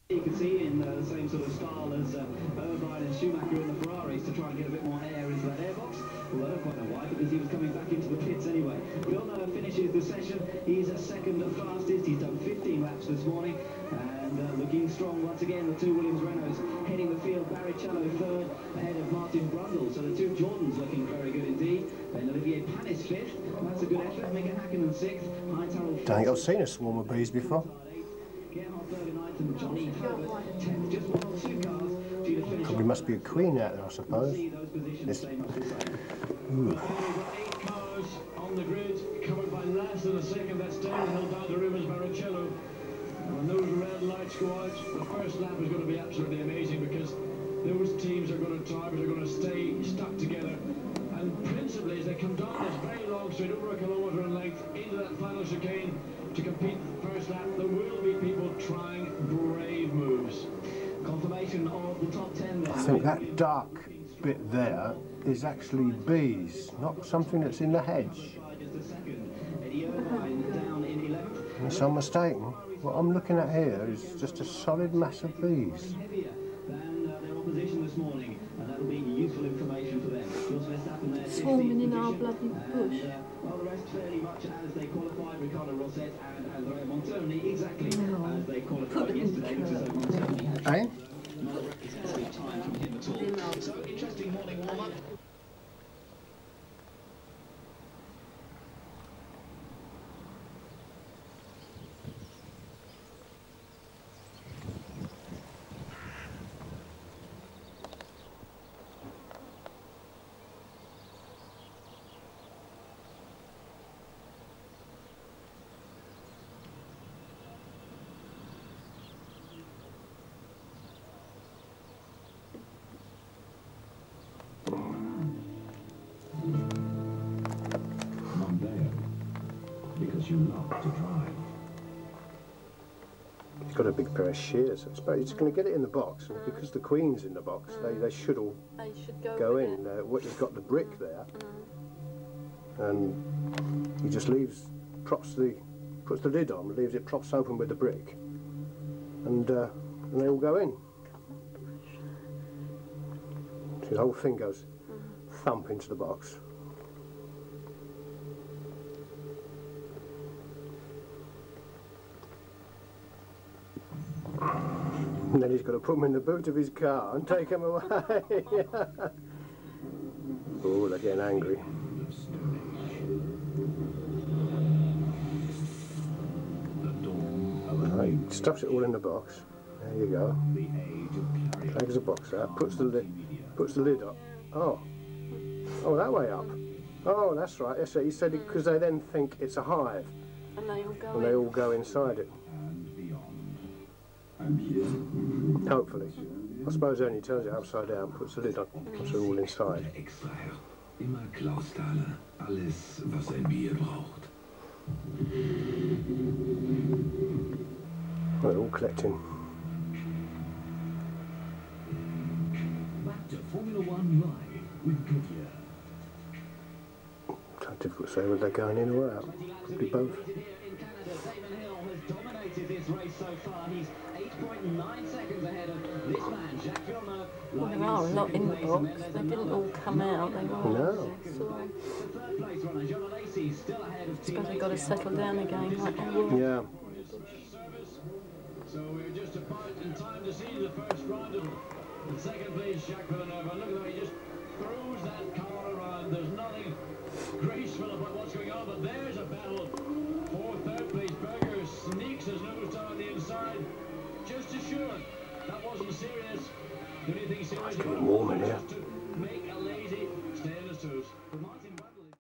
You can see in the same sort of style as Irvine and Schumacher in the Ferraris to try and get a bit more air into that airbox. Well, I don't quite know why, because he was coming back into the pits anyway. Villeneuve finishes the session. He's second fastest. He's done 15 laps this morning. And looking strong once again, the two Williams Renaults heading the field. Barrichello third, ahead of Martin Brundle. So the two Jordans looking very good indeed. And Olivier Panis fifth. That's a good effort. Mika Hakkinen sixth. Heinz Harald. Don't think I've seen a swarm of bees before. Probably must be a queen out there, I suppose. This. Ooh. 8 cars on the grid, covered by less than a second. That's downhill down to Rubens Barrichello. When those red lights go out, the first lap is going to be absolutely amazing, because those teams are going to drivers are going to stay stuck together. And principally, as they come down this very long straight, over a kilometre in length, into that final chicane to compete first lap, there will be people trying brave moves. Confirmation of the top 10 there. I think that dark bit there is actually bees, not something that's in the hedge. Unless I'm mistaken, what I'm looking at here is just a solid mass of bees. Swarming in our bloody bush. Well, the rest fairly much as they qualified. Ricardo Rosset and Andrea Montoni exactly as they qualified yesterday. Montoni had Eh? not a representative time from him at all. So interesting morning warm-up. Because you love to drive. He's got a big pair of shears. I suppose he's going to get it in the box, and because the Queen's in the box, they should all go in. He's got the brick there, and he just puts the lid on, leaves it props open with the brick, and they all go in. So the whole thing goes thump into the box. And then he's got to put them in the boot of his car and take them away. Oh, they're getting angry. Right, he stuffs it all in the box. There you go. Takes the box out, puts the lid up. Oh, that way up. Oh, that's right. That's it. He said because they then think it's a hive, And they all go inside it. Hopefully. I suppose then he turns it upside down, puts the lid on, puts it all inside. Immer Klausthaler, alles, was ein Bier braucht. They're all collecting. Back to Formula One Live with Goodyear. Quite difficult to say whether they're going in or out. Probably both. Dominated this race so far. He's 8.9 seconds ahead of this man, Jacques Villeneuve. Well, there are a lot in the box. They didn't all come out. They were all No. Third place runner, Jean Alesi, still ahead of But they've got to settle down again like they were. Yeah. So we're just about in time to see the first round of the second place, Jacques Villeneuve. And look at the way he just throws that car around. There's nothing graceful about what's going on, but there's a battle for third place. Berger sneaks his nose down the inside, just assured that wasn't serious. The only thing serious It's getting warm in here. just to make a lazy stay in his toes.